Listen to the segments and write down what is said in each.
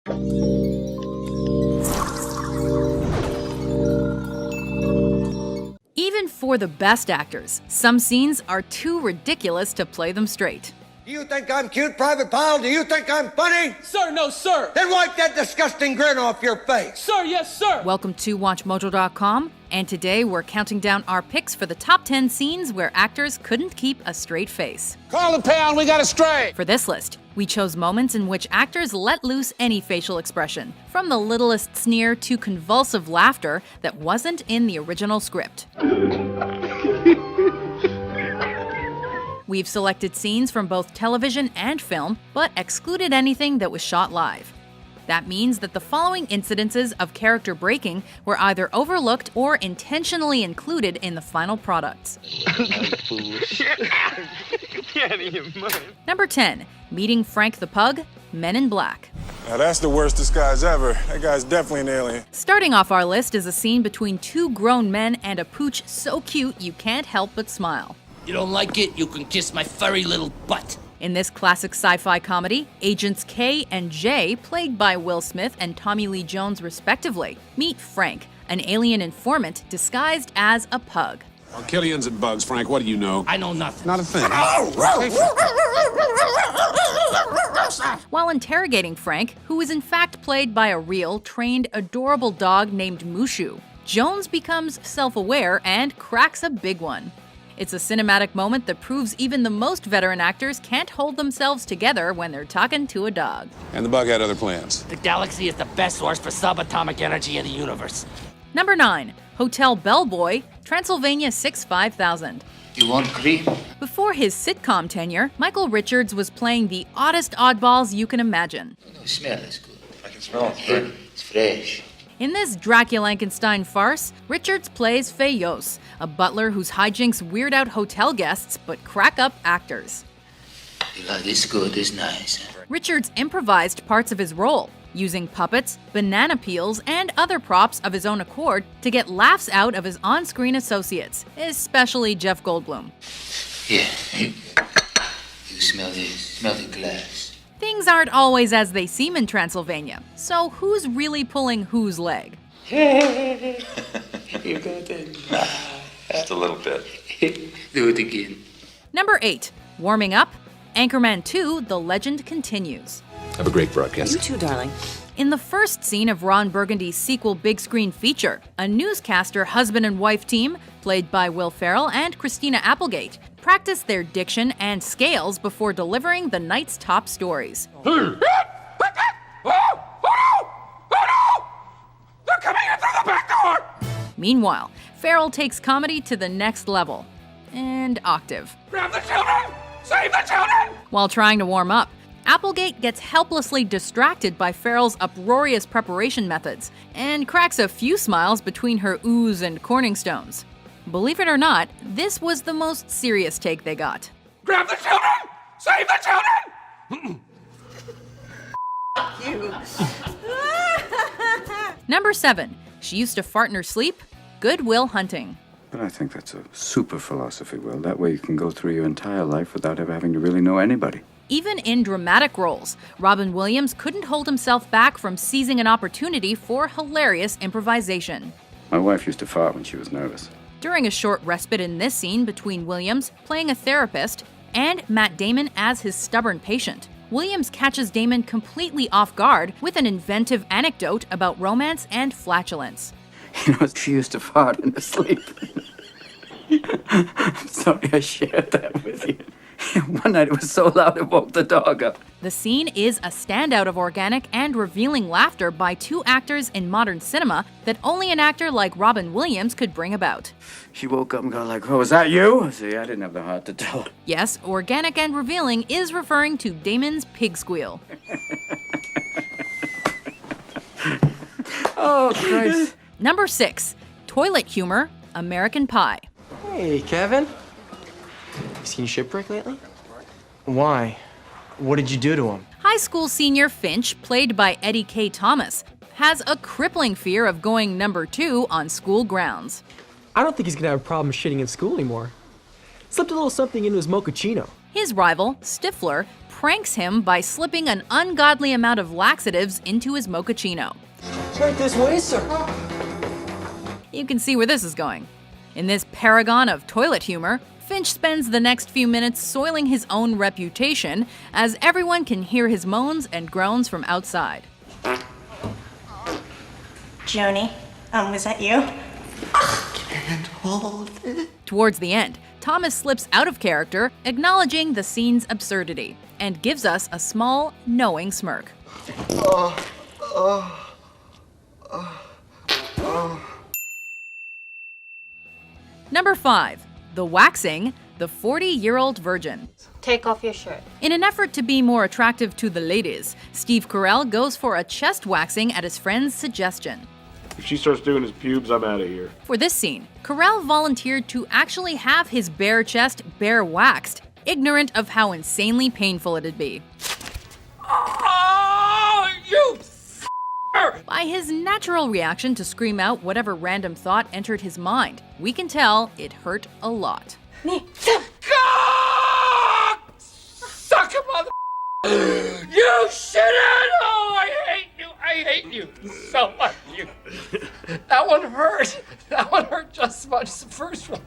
Even for the best actors, some scenes are too ridiculous to play them straight. Do you think I'm cute, Private Pile? Do you think I'm funny? Sir, no, sir. Then wipe that disgusting grin off your face. Sir, yes, sir. Welcome to WatchMojo.com, and today we're counting down our picks for the top 10 scenes where actors couldn't keep a straight face. Call the pound, we got a stray! For this list, we chose moments in which actors let loose any facial expression, from the littlest sneer to convulsive laughter that wasn't in the original script. We've selected scenes from both television and film, but excluded anything that was shot live. That means that the following incidences of character breaking were either overlooked or intentionally included in the final products. Number 10. Meeting Frank the Pug, Men in Black. Now that's the worst disguise ever. That guy's definitely an alien. Starting off our list is a scene between two grown men and a pooch so cute you can't help but smile. You don't like it? You can kiss my furry little butt. In this classic sci-fi comedy, Agents K and J, played by Will Smith and Tommy Lee Jones respectively, meet Frank, an alien informant disguised as a pug. Killians and bugs, Frank, what do you know? I know nothing. Not a thing. While interrogating Frank, who is in fact played by a real, trained, adorable dog named Mushu, Jones becomes self-aware and cracks a big one. It's a cinematic moment that proves even the most veteran actors can't hold themselves together when they're talking to a dog. And the bug had other plans. The galaxy is the best source for subatomic energy in the universe. Number 9. Hotel Bellboy, Transylvania 65000. You want cream? Before his sitcom tenure, Michael Richards was playing the oddest oddballs you can imagine. The smell is good. I can smell it. It's fresh. In this Dracula-Frankenstein farce, Richards plays Fayos, a butler whose hijinks weird out hotel guests but crack up actors. You like this good, it's nice. Richards improvised parts of his role, using puppets, banana peels, and other props of his own accord to get laughs out of his on-screen associates, especially Jeff Goldblum. Yeah, you smell this. Smell the glass. Things aren't always as they seem in Transylvania, so who's really pulling whose leg? You got it. Just a little bit. Do it again. Number 8. Warming up, Anchorman 2, The Legend Continues. Have a great broadcast. You too, darling. In the first scene of Ron Burgundy's sequel big screen feature, a newscaster husband and wife team, played by Will Ferrell and Christina Applegate, practice their diction and scales before delivering the night's top stories. They're coming in through the back door! Meanwhile, Ferrell takes comedy to the next level and octave. Grab the children! Save the children! While trying to warm up, Applegate gets helplessly distracted by Ferrell's uproarious preparation methods and cracks a few smiles between her oohs and corning stones. Believe it or not, this was the most serious take they got. Grab the children! Save the children! Number 7. She used to fart in her sleep. Good Will Hunting. But I think that's a super philosophy, Will. That way you can go through your entire life without ever having to really know anybody. Even in dramatic roles, Robin Williams couldn't hold himself back from seizing an opportunity for hilarious improvisation. My wife used to fart when she was nervous. During a short respite in this scene between Williams, playing a therapist, and Matt Damon as his stubborn patient, Williams catches Damon completely off guard with an inventive anecdote about romance and flatulence. You know, she used to fart in her sleep. I'm sorry I shared that with you. One night it was so loud it woke the dog up. The scene is a standout of organic and revealing laughter by two actors in modern cinema that only an actor like Robin Williams could bring about. She woke up and got like, oh, was that you? See, I didn't have the heart to tell her. Yes, organic and revealing is referring to Damon's pig squeal. Oh, Christ. Number 6. Toilet humor, American Pie. Hey, Kevin. You seen Shipwreck lately? Why? What did you do to him? High school senior Finch, played by Eddie K. Thomas, has a crippling fear of going number 2 on school grounds. I don't think he's gonna have a problem shitting in school anymore. Slipped a little something into his mochaccino. His rival, Stifler, pranks him by slipping an ungodly amount of laxatives into his mochaccino. Right this way, sir. You can see where this is going. In this paragon of toilet humor, Finch spends the next few minutes soiling his own reputation as everyone can hear his moans and groans from outside. Joni, was that you? Can't hold it. Towards the end, Thomas slips out of character, acknowledging the scene's absurdity, and gives us a small, knowing smirk. Number 5. The Waxing, the 40-year-old virgin. Take off your shirt. In an effort to be more attractive to the ladies, Steve Carell goes for a chest waxing at his friend's suggestion. If she starts doing his pubes, I'm out of here. For this scene, Carell volunteered to actually have his bare chest bare waxed, ignorant of how insanely painful it'd be. Oh, you By his natural reaction to scream out whatever random thought entered his mind, we can tell it hurt a lot. suck it, mother. You shouldn't! Oh, I hate you so much. That one hurt. That one hurt just as much as the first one.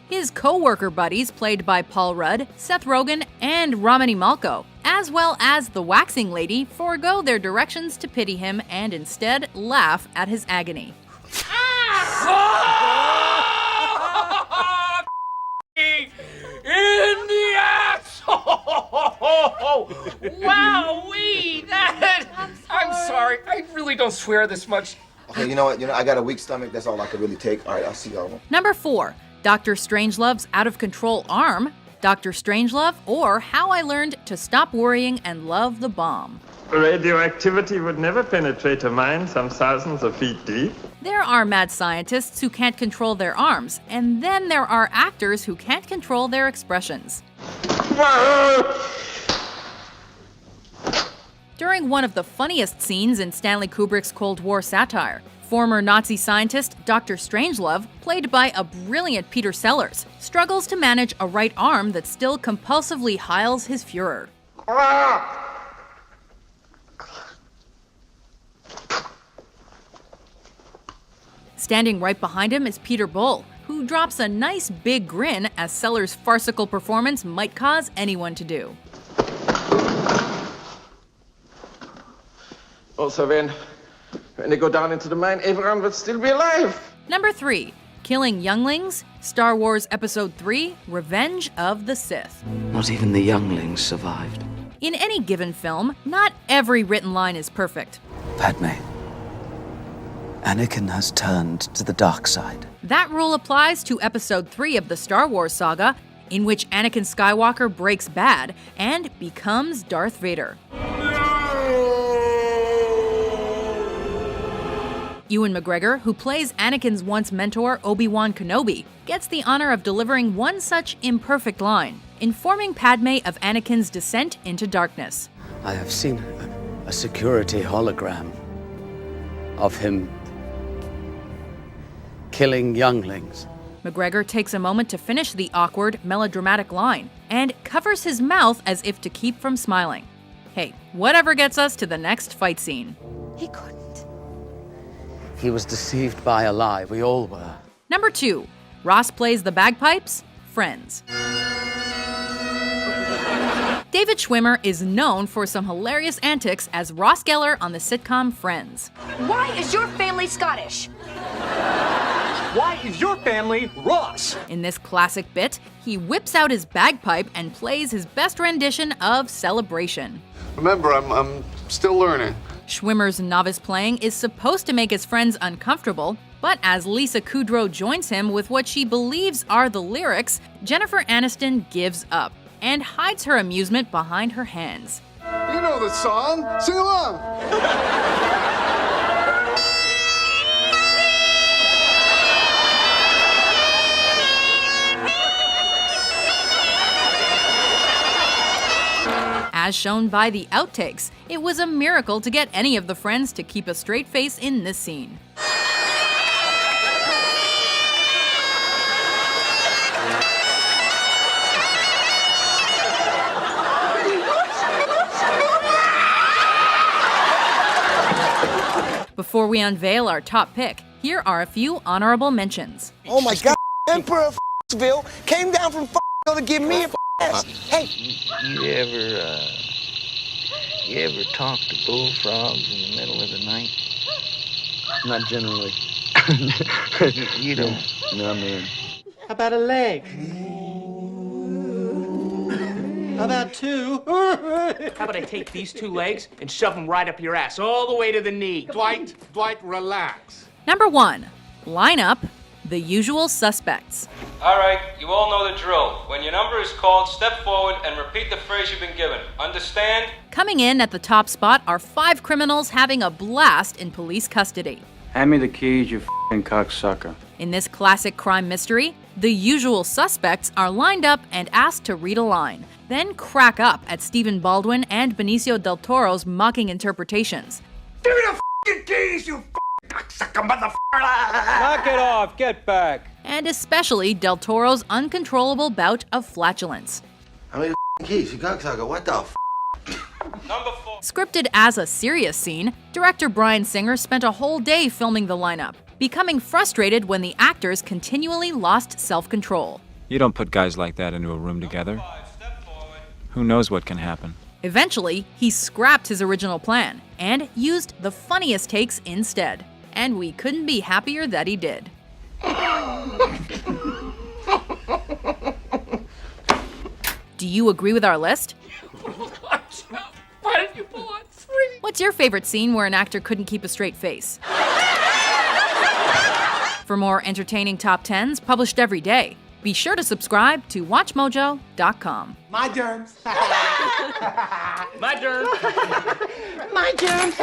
His co-worker buddies, played by Paul Rudd, Seth Rogen, and Ramani Malko, as well as the waxing lady, forego their directions to pity him and instead laugh at his agony. In the asshole! Wowee! I'm sorry. I really don't swear this much. Okay, you know what? I got a weak stomach. That's all I can really take. All right, I'll see y'all. Number 4. Dr. Strangelove's out-of-control arm, Dr. Strangelove, or How I Learned to Stop Worrying and Love the Bomb. Radioactivity would never penetrate a mine some thousands of feet deep. There are mad scientists who can't control their arms, and then there are actors who can't control their expressions. During one of the funniest scenes in Stanley Kubrick's Cold War satire, former Nazi scientist Dr. Strangelove, played by a brilliant Peter Sellers, struggles to manage a right arm that still compulsively hiles his Fuhrer. Standing right behind him is Peter Bull, who drops a nice big grin as Sellers' farcical performance might cause anyone to do. Also, when they go down into the mine, everyone would still be alive. Number 3. Killing Younglings, Star Wars Episode 3, Revenge of the Sith. Not even the younglings survived. In any given film, not every written line is perfect. Padme, Anakin has turned to the dark side. That rule applies to Episode 3 of the Star Wars saga, in which Anakin Skywalker breaks bad and becomes Darth Vader. Ewan McGregor, who plays Anakin's once mentor Obi-Wan Kenobi, gets the honor of delivering one such imperfect line, informing Padme of Anakin's descent into darkness. I have seen a security hologram of him killing younglings. McGregor takes a moment to finish the awkward, melodramatic line, and covers his mouth as if to keep from smiling. Hey, whatever gets us to the next fight scene. He couldn't. He was deceived by a lie. We all were. Number 2. Ross plays the bagpipes, Friends. David Schwimmer is known for some hilarious antics as Ross Geller on the sitcom Friends. Why is your family Scottish? Why is your family Ross? In this classic bit, he whips out his bagpipe and plays his best rendition of Celebration. Remember, I'm still learning. Schwimmer's novice playing is supposed to make his friends uncomfortable, but as Lisa Kudrow joins him with what she believes are the lyrics, Jennifer Aniston gives up and hides her amusement behind her hands. You know the song. Sing along. As shown by the outtakes, it was a miracle to get any of the friends to keep a straight face in this scene. Before we unveil our top pick, here are a few honorable mentions. Oh my God, Emperor of Ville came down from to give me a ass. Hey, You ever talk to bullfrogs in the middle of the night? Not generally. You don't. No, man. How about a leg? How about two? How about I take these 2 legs and shove them right up your ass, all the way to the knee? Dwight, relax. Number 1. Line up The Usual Suspects. All right, you all know the drill. When your number is called, step forward and repeat the phrase you've been given. Understand? Coming in at the top spot are 5 criminals having a blast in police custody. Hand me the keys, you f***ing cocksucker. In this classic crime mystery, the usual suspects are lined up and asked to read a line, then crack up at Stephen Baldwin and Benicio del Toro's mocking interpretations. give me the f***ing keys, you cocksucker motherfucker! Knock it off. Get back. And especially Del Toro's uncontrollable bout of flatulence. How many f***ing keys, you cocksucker? What the f***? Number 4. Scripted as a serious scene, director Bryan Singer spent a whole day filming the lineup, becoming frustrated when the actors continually lost self-control. You don't put guys like that into a room together. Who knows what can happen? Eventually, he scrapped his original plan and used the funniest takes instead. And we couldn't be happier that he did. Do you agree with our list? Why did you pull on 3? What's your favorite scene where an actor couldn't keep a straight face? For more entertaining top 10s published every day, be sure to subscribe to WatchMojo.com. My germs. My turn. My germs.